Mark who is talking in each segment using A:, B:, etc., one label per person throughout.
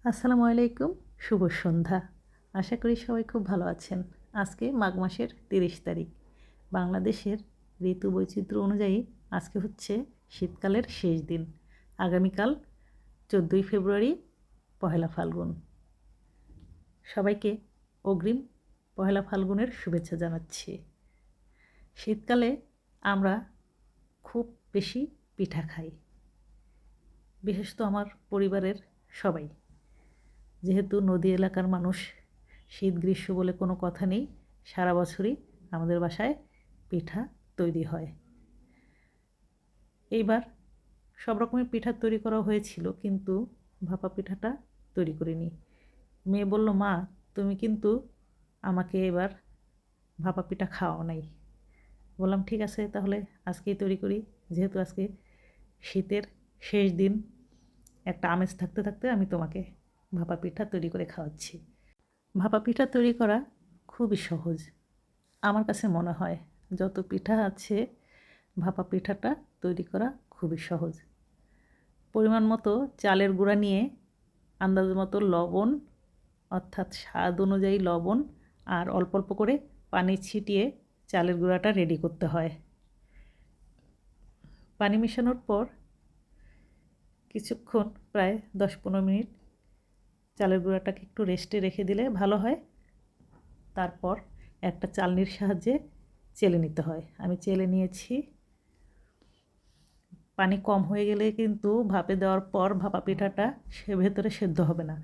A: আসসালামু আলাইকুম, শুভ সন্ধ্যা। আশা করি সবাই খুব ভালো আছেন। আজকে মাঘ মাসের 30 তারিখ। বাংলাদেশের ঋতু বৈচিত্র্য অনুযায়ী আজকে হচ্ছে শীতকালের শেষ দিন। আগামীকাল 14ই ফেব্রুয়ারি পহেলা ফাল্গুন। সবাইকে অগ্রিম পহেলা ফাল্গুনের শুভেচ্ছা জানাচ্ছি। শীতকালে আমরা খুব বেশি পিঠা খাই, বিশেষত আমার পরিবারের সবাই। যেহেতু নদী এলাকার মানুষ, শীত গ্রীষ্ম বলে কোনো কথা নেই, সারা বছরই আমাদের বাসায় পিঠা তৈরি হয়। এইবার সব রকমের পিঠা তৈরি করা হয়েছিল, কিন্তু ভাপা পিঠাটা তৈরি করিনি। মেয়ে বলল, মা তুমি কিন্তু আমাকে এবার ভাপা পিঠা খাওয়াও নাই। বললাম ঠিক আছে, তাহলে আজকেই তৈরি করি। যেহেতু আজকে শীতের শেষ দিন, একটা আমেজ থাকতে থাকতে আমি তোমাকে ভাপা পিঠা তৈরি করে খাওয়াচ্ছি। ভাপা পিঠা তৈরি করা খুবই সহজ আমার কাছে মনে হয়। যত পিঠা আছে, ভাপা পিঠাটা তৈরি করা খুবই সহজ। পরিমাণ মতো চালের গুঁড়া নিয়ে আন্দাজ মতো লবণ, অর্থাৎ স্বাদ অনুযায়ী লবণ, আর অল্প অল্প করে পানি ছিটিয়ে চালের গুঁড়াটা রেডি করতে হয়। পানি মেশানোর পর কিছুক্ষণ, প্রায় 10-15 মিনিট চালের গুঁড়াটাকে একটু রেস্টে রেখে দিলে ভালো হয়। তারপর একটা চালনির সাহায্যে চেলে নিতে হয়। আমি চেলে নিয়েছি। পানি কম হয়ে গেলে কিন্তু ভাপে দেওয়ার পর ভাপা পিঠাটা ভেতরে সেদ্ধ হবে না,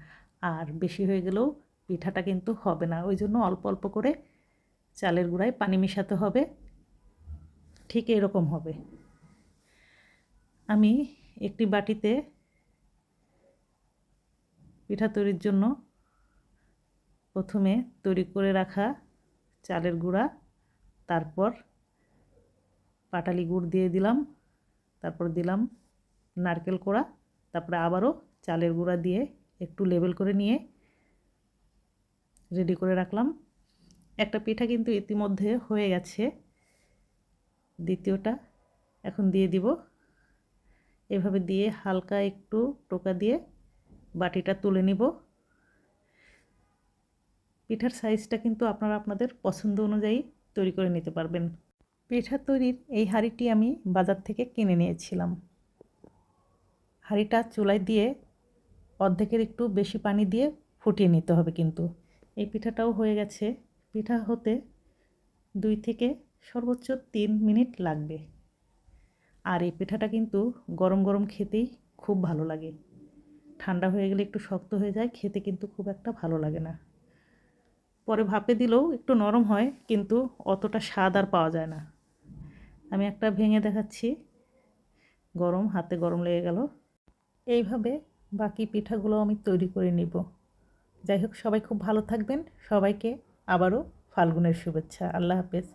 A: আর বেশি হয়ে গেলেও পিঠাটা কিন্তু হবে না। ওই জন্য অল্প অল্প করে চালের গুঁড়ায় পানি মেশাতে হবে। ঠিক এরকম হবে। আমি একটি বাটিতে পিঠা তৈরির জন্য প্রথমে তৈরি করে রাখা চালের গুঁড়া, তারপর পাটালি গুড় দিয়ে দিলাম, তারপর দিলাম নারকেল কোড়া, তারপরে আবারও চালের গুঁড়া দিয়ে একটু লেবেল করে নিয়ে রেডি করে রাখলাম। একটা পিঠা কিন্তু ইতিমধ্যে হয়ে গেছে, দ্বিতীয়টা এখন দিয়ে দিব। এভাবে দিয়ে হালকা একটু টোকা দিয়ে বাটিটা তুলে নিব। পিঠার সাইজটা কিন্তু আপনারা আপনাদের পছন্দ অনুযায়ী তৈরি করে নিতে পারবেন। পিঠা তৈরির এই হাঁড়িটি আমি বাজার থেকে কিনে নিয়েছিলাম। হাঁড়িটা চুলায় দিয়ে অর্ধেকের একটু বেশি পানি দিয়ে ফুটিয়ে নিতে হবে। কিন্তু এই পিঠাটাও হয়ে গেছে। পিঠা হতে 2 থেকে সর্বোচ্চ 3 মিনিট লাগবে। আর এই পিঠাটা কিন্তু গরম গরম খেতেই খুব ভালো লাগে। ঠান্ডা হয়ে গেলে একটু শক্ত হয়ে যায়, খেতে কিন্তু খুব একটা ভালো লাগে না। পরে ভাপে দিলেও একটু নরম হয়, কিন্তু অতটা স্বাদ আর পাওয়া যায় না। আমি একটা ভেঙে দেখাচ্ছি। গরম, হাতে গরম লেগে গেল। এইভাবে বাকি পিঠাগুলো আমি তৈরি করে নিব। যাই হোক, সবাই খুব ভালো থাকবেন। সবাইকে আবারও ফাল্গুনের শুভেচ্ছা। আল্লাহ হাফেজ।